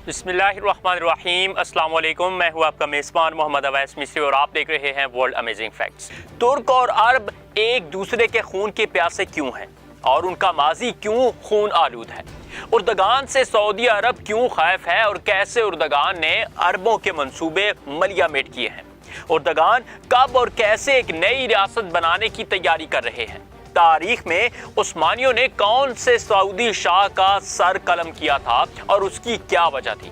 बिस्मिल्लाहिर्रहमानिर्रहीम। अस्सलाम वालेकुम। मैं हूं आपका मेज़बान मोहम्मद अवैस मिस्री और आप देख रहे हैं वर्ल्ड अमेजिंग फैक्ट्स। तुर्क और अरब एक दूसरे के खून के प्यासे क्यों हैं और उनका माजी क्यों खून आलूद है? उर्दगान से सऊदी अरब क्यों खैफ है और कैसे उर्दगान ने अरबों के मंसूबे मलिया मेट किए हैं? उर्दगान कब और कैसे एक नई रियासत बनाने की तैयारी कर रहे हैं? तारीख में उस्मानियों ने कौन से सऊदी शाह का सर कलम किया था और उसकी क्या वजह थी?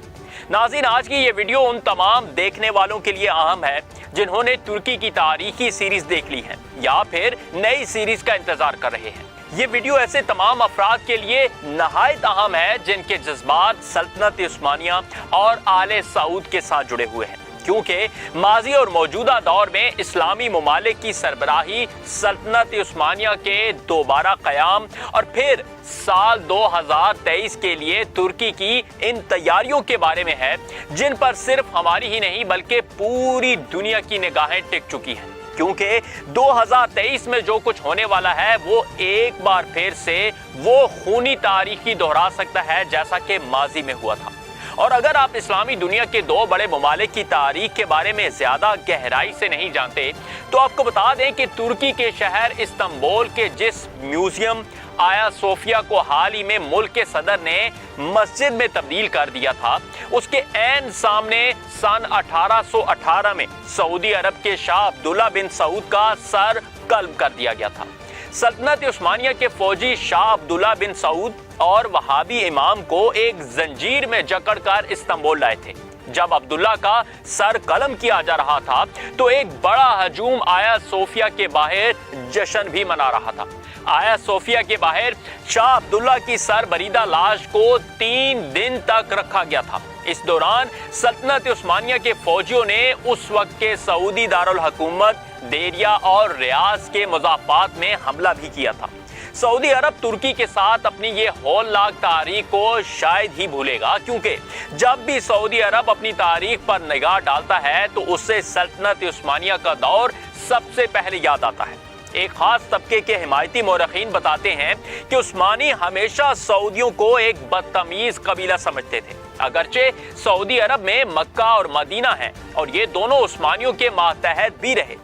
नाज़रीन, आज की ये वीडियो उन तमाम देखने वालों के लिए अहम है जिन्होंने तुर्की की तारीखी सीरीज देख ली है या फिर नई सीरीज का इंतजार कर रहे हैं। ये वीडियो ऐसे तमाम अफराद के लिए नहायत अहम है जिनके जज्बात सल्तनत उस्मानिया और आले सऊद के साथ जुड़े हुए हैं, क्योंकि माजी और मौजूदा दौर में इस्लामी ममालिक की सरबराही सल्तनत उस्मानिया के दोबारा क़याम और फिर साल 2023 के लिए तुर्की की इन तैयारियों के बारे में है, जिन पर सिर्फ हमारी ही नहीं बल्कि पूरी दुनिया की निगाहें टिक चुकी हैं। क्योंकि 2023 में जो कुछ होने वाला है वो एक बार फिर से वो खूनी तारीखी दोहरा सकता है जैसा कि माजी में हुआ था। और अगर आप इस्लामी दुनिया के दो बड़े ममालिक की तारीख के बारे में ज्यादा गहराई से नहीं जानते तो आपको बता दें कि तुर्की के शहर इस्तांबुल के जिस म्यूजियम आया सोफिया को हाल ही में मुल्क के सदर ने मस्जिद में तब्दील कर दिया था, उसके ऐन सामने सन 1818 में सऊदी अरब के शाह अब्दुल्ला बिन सऊद का सर कल्ब कर दिया गया था। सल्तनत उस्मानिया के फौजी शाह अब्दुल्ला बिन सऊद और वहाबी इमाम को एक जंजीर में जकड़कर इस्तांबुल लाए थे। जब अब्दुल्ला का सर कलम किया जा रहा था तो एक बड़ा हजूम आया सोफिया के बाहर जश्न भी मना रहा था। आया सोफिया के बाहर शाह अब्दुल्ला की सर बरीदा लाश को 3 दिन तक रखा गया था। इस दौरान सल्तनत उस्मानिया के फौजियों ने उस वक्त के सऊदी दारुल हुकूमत देरिया और रियाज के मुज़ाफ़ात में हमला भी किया था। सऊदी अरब तुर्की के साथ अपनी ये हौलनाक तारीख को शायद ही भूलेगा, क्योंकि जब भी सऊदी अरब अपनी तारीख पर निगाह डालता है तो उससे सल्तनत उस्मानिया का दौर सबसे पहले याद आता है। एक खास तबके के हिमायती मौरखीन बताते हैं कि उस्मानी हमेशा सऊदियों को एक बदतमीज कबीला समझते थे, अगरचे सऊदी अरब में मक्का और मदीना है और ये दोनों उस्मानियों के मातहत भी रहे।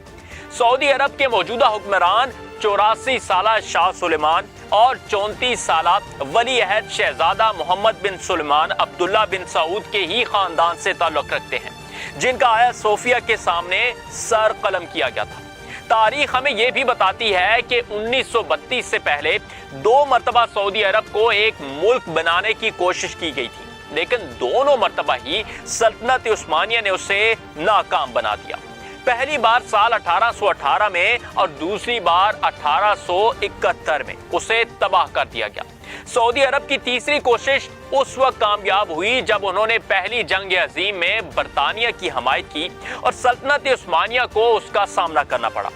सऊदी अरब के मौजूदा हुक्मरान 84 साला शाह सुलेमान और 34 साला वली अहद शहजादा मोहम्मद बिन सुलेमान अब्दुल्ला बिन सऊद के ही खानदान से ताल्लुक रखते हैं, जिनका आया सोफिया के सामने सर कलम किया गया था। तारीख हमें यह भी बताती है कि 1932 से पहले 2 मरतबा सऊदी अरब को एक मुल्क बनाने की कोशिश की गई थी, लेकिन दोनों मरतबा ही सल्तनत उस्मानिया ने उसे नाकाम बना दिया। पहली बार साल 1818 में और दूसरी बार 1871 में उसे तबाह कर दिया गया। सऊदी अरब की तीसरी कोशिश उस वक्त कामयाब हुई जब उन्होंने पहली जंग अजीम में बरतानिया की हमायत की और सल्तनत उस्मानिया को उसका सामना करना पड़ा।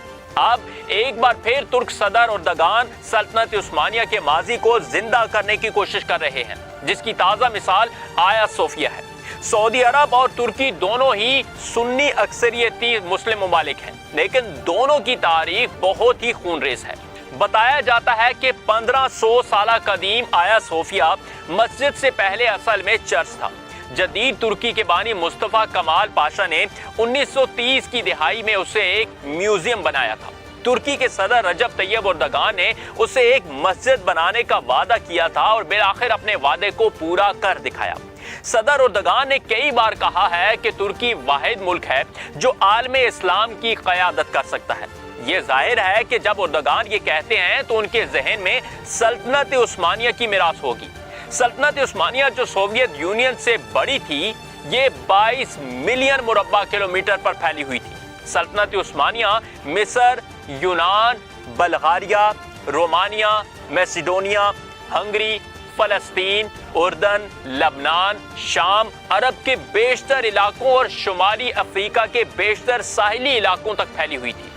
अब एक बार फिर तुर्क सदर उर्दगान सल्तनत उस्मानिया के माजी को जिंदा करने की कोशिश कर रहे हैं, जिसकी ताज़ा मिसाल आया सोफिया है। सऊदी अरब और तुर्की दोनों ही सुन्नी अक्सरियती मुस्लिम ममालिक हैं, लेकिन दोनों की तारीख बहुत ही खूनरेज़ है। बताया जाता है कि 1500 साल कदीम आया सोफिया मस्जिद से पहले असल में चर्च था। जदीद तुर्की के बानी मुस्तफ़ा कमाल पाशा ने 1930 की दिहाई में उसे एक म्यूजियम बनाया था। तुर्की के सदर रजब तैयब उर्दगान ने उसे एक मस्जिद बनाने का वादा किया था और बिलाखिर अपने वादे को पूरा कर दिखाया। सदर उर्दगान ने कई बार कहा है कि तुर्की वाहिद मुल्क है जो आलम इस्लाम की क़यादत कर सकता है। ये जाहिर है कि जब उर्दगान ये कहते हैं तो उनके जहन में सल्तनत उस्मानिया की मिरास होगी। सल्तनत उस्मानिया जो सोवियत यूनियन से बड़ी थी, ये 22 मिलियन मुरब्बा किलोमीटर पर फैली हुई थी। सल्तनत उस्मानिया मिस्र, यूनान, बल्गारिया, रोमानिया, मैसिडोनिया, हंगरी, फलस्तीन, उर्दन, लबनान, शाम, अरब के बेशतर इलाकों और शुमाली अफ्रीका के बेशतर साहिली इलाकों तक फैली हुई थी।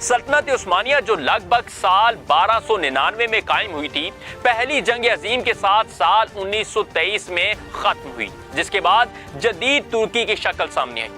सल्तनत उस्मानिया जो लगभग साल 1299 में कायम हुई थी, पहली जंग अजीम के साथ साल 1923 में खत्म हुई, जिसके बाद जदीद तुर्की की शक्ल सामने आई।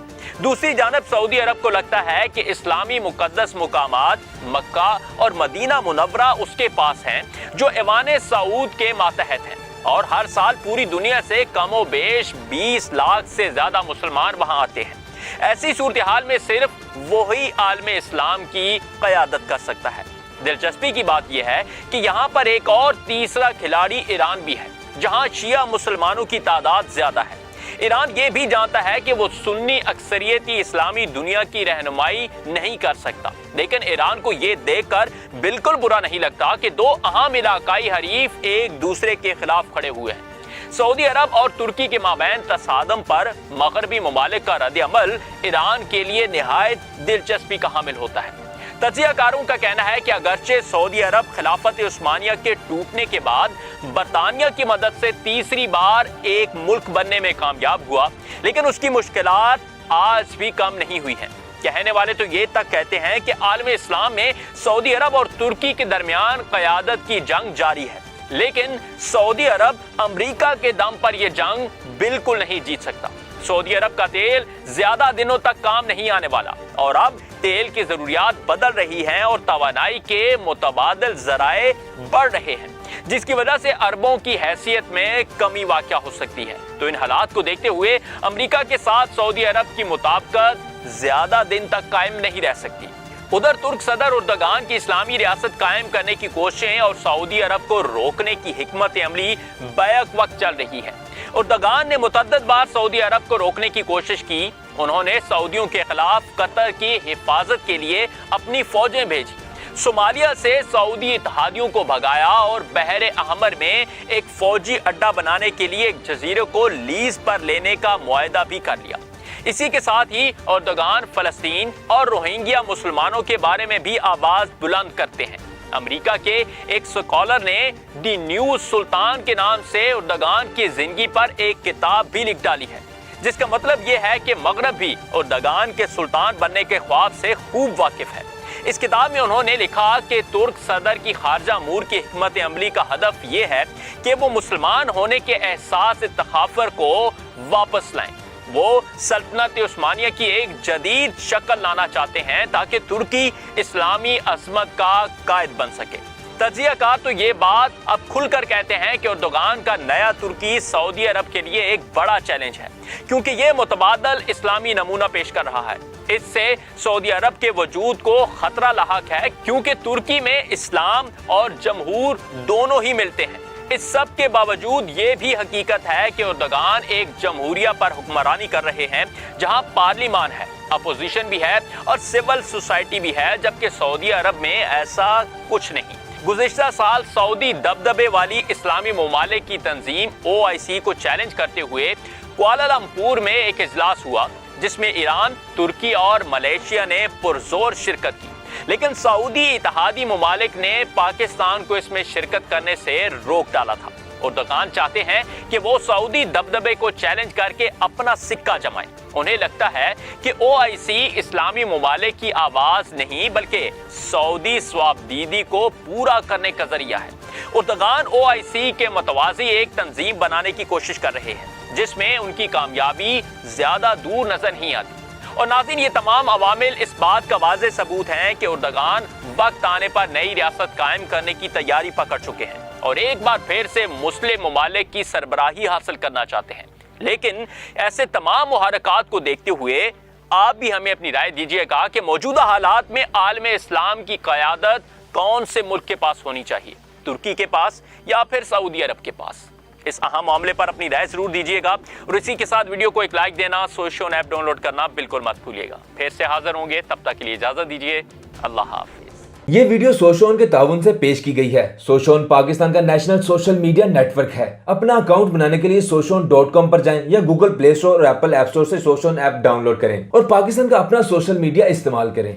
दूसरी जानब सऊदी अरब को लगता है कि इस्लामी मुकद्दस मुकामात मक्का और मदीना मुनव्वरा उसके पास हैं जो ऐवान सऊद के मातहत हैं। اور ہر سال پوری دنیا سے کم و بیش 20 لاکھ سے زیادہ مسلمان وہاں آتے ہیں۔ ایسی صورتحال میں صرف وہی عالم اسلام کی قیادت کر سکتا ہے۔ دلچسپی کی بات یہ ہے کہ یہاں پر ایک اور تیسرا کھلاڑی ایران بھی ہے، جہاں شیعہ مسلمانوں کی تعداد زیادہ ہے۔ ایران یہ بھی جانتا ہے کہ وہ سنی اکثریتی اسلامی دنیا کی رہنمائی نہیں کر سکتا، لیکن ایران کو یہ دیکھ کر بالکل برا نہیں لگتا کہ دو اہم علاقائی حریف ایک دوسرے کے خلاف کھڑے ہوئے ہیں۔ سعودی عرب اور ترکی کے مابین تصادم پر مغربی ممالک کا رد عمل ایران کے لیے نہایت دلچسپی کا حامل ہوتا ہے۔ تجزیہ کاروں کا کہنا ہے کہ اگرچہ سعودی عرب خلافت عثمانیہ کے ٹوٹنے کے بعد برطانیہ کی مدد سے تیسری بار ایک ملک بننے میں کامیاب ہوا، لیکن اس کی مشکلات آج بھی کم نہیں ہوئی ہیں۔ کہنے والے تو یہ تک کہتے ہیں کہ عالم اسلام میں سعودی عرب اور ترکی کے درمیان قیادت کی جنگ جاری ہے، لیکن سعودی عرب امریکہ کے دم پر یہ جنگ بالکل نہیں جیت سکتا۔ سعودی عرب کا تیل زیادہ دنوں تک کام نہیں آنے والا، اور اب تیل کی ضروریات بدل رہی ہیں اور توانائی کے متبادل ذرائع بڑھ رہے ہیں، جس کی وجہ سے اربوں کی حیثیت میں کمی واقع ہو سکتی ہے۔ تو ان حالات کو دیکھتے ہوئے امریکہ کے ساتھ سعودی عرب کی مطابقت زیادہ دن تک قائم نہیں رہ سکتی۔ ادھر ترک صدر اردگان کی اسلامی ریاست قائم کرنے کی کوششیں اور سعودی عرب کو روکنے کی حکمت عملی بیک وقت چل رہی ہے۔ اردگان نے متعدد بار سعودی عرب کو روکنے کی کوشش کی۔ انہوں نے سعودیوں کے خلاف قطر کی حفاظت کے لیے اپنی فوجیں بھیجی، صومالیہ سے سعودی اتحادیوں کو بھگایا اور بحر احمر میں ایک فوجی اڈا بنانے کے لیے ایک جزیرے کو لیز پر لینے کا معاہدہ بھی کر لیا۔ اسی کے ساتھ ہی اردگان فلسطین اور روہنگیا مسلمانوں کے بارے میں بھی آواز بلند کرتے ہیں۔ امریکہ کے ایک سکالر نے دی نیو سلطان کے نام سے اردگان کی زندگی پر ایک کتاب بھی لکھ ڈالی ہے، جس کا مطلب یہ ہے کہ مغرب بھی اردگان کے سلطان بننے کے خواب سے خوب واقف ہے۔ اس کتاب میں انہوں نے لکھا کہ ترک صدر کی خارجہ امور کی حکمت عملی کا ہدف یہ ہے کہ وہ مسلمان ہونے کے احساس تخافر کو واپس لائیں۔ وہ سلطنت عثمانیہ کی ایک جدید شکل لانا چاہتے ہیں تاکہ ترکی اسلامی عظمت کا قائد بن سکے۔ تجزیہ کار تو یہ بات اب کھل کر کہتے ہیں کہ اردگان کا نیا ترکی سعودی عرب کے لیے ایک بڑا چیلنج ہے، کیونکہ یہ متبادل اسلامی نمونہ پیش کر رہا ہے۔ اس سے سعودی عرب کے وجود کو خطرہ لاحق ہے، کیونکہ ترکی میں اسلام اور جمہور دونوں ہی ملتے ہیں۔ اس سب کے باوجود یہ بھی حقیقت ہے کہ اردگان ایک جمہوریہ پر حکمرانی کر رہے ہیں، جہاں پارلیمان ہے، اپوزیشن بھی ہے اور سول سوسائٹی بھی ہے، جبکہ سعودی عرب میں ایسا کچھ نہیں۔ گزشتہ سال سعودی دبدبے والی اسلامی ممالک کی تنظیم OIC کو چیلنج کرتے ہوئے کوالالمپور میں ایک اجلاس ہوا، جس میں ایران، ترکی اور ملیشیا نے پرزور شرکت کی، لیکن سعودی اتحادی ممالک نے پاکستان کو اس میں شرکت کرنے سے روک ڈالا تھا۔ اردگان چاہتے ہیں کہ وہ سعودی دبدبے کو چیلنج کر کے اپنا سکہ جمائیں۔ انہیں لگتا ہے کہ OIC اسلامی ممالک کی آواز نہیں بلکہ سعودی ثوابدیدی کو پورا کرنے کا ذریعہ ہے۔ اردگان OIC کے متوازی ایک تنظیم بنانے کی کوشش کر رہے ہیں، جس میں ان کی کامیابی زیادہ دور نظر نہیں آتی۔ اور ناظرین، یہ تمام عوامل اس بات کا واضح ثبوت ہیں کہ اردگان وقت آنے پر نئی ریاست قائم کرنے کی تیاری پکڑ چکے ہیں اور ایک بار پھر سے مسلم ممالک کی سربراہی حاصل کرنا چاہتے ہیں۔ لیکن ایسے تمام محرکات کو دیکھتے ہوئے آپ بھی ہمیں اپنی رائے دیجیے گا کہ موجودہ حالات میں عالم اسلام کی قیادت کون سے ملک کے پاس ہونی چاہیے، ترکی کے پاس یا پھر سعودی عرب کے پاس؟ اس اہم معاملے پر اپنی رائے ضرور دیجیے گا، اور اسی کے ساتھ ویڈیو کو ایک لائک دینا، سوشون ایپ ڈاؤن لوڈ کرنا بالکل مت بھولیے گا۔ پھر سے حاضر ہوں گے، تب تک کے لیے اجازت دیجیے، اللہ حافظ۔ یہ ویڈیو سوشون کے تعاون سے پیش کی گئی ہے۔ سوشون پاکستان کا national social media network ہے۔ اپنا اکاؤنٹ بنانے کے لیے soshon.com پر جائیں یا گوگل پلے اسٹور اور ایپل ایپ اسٹور سے سوشون ایپ ڈاؤن لوڈ کریں اور پاکستان کا اپنا سوشل میڈیا استعمال کریں۔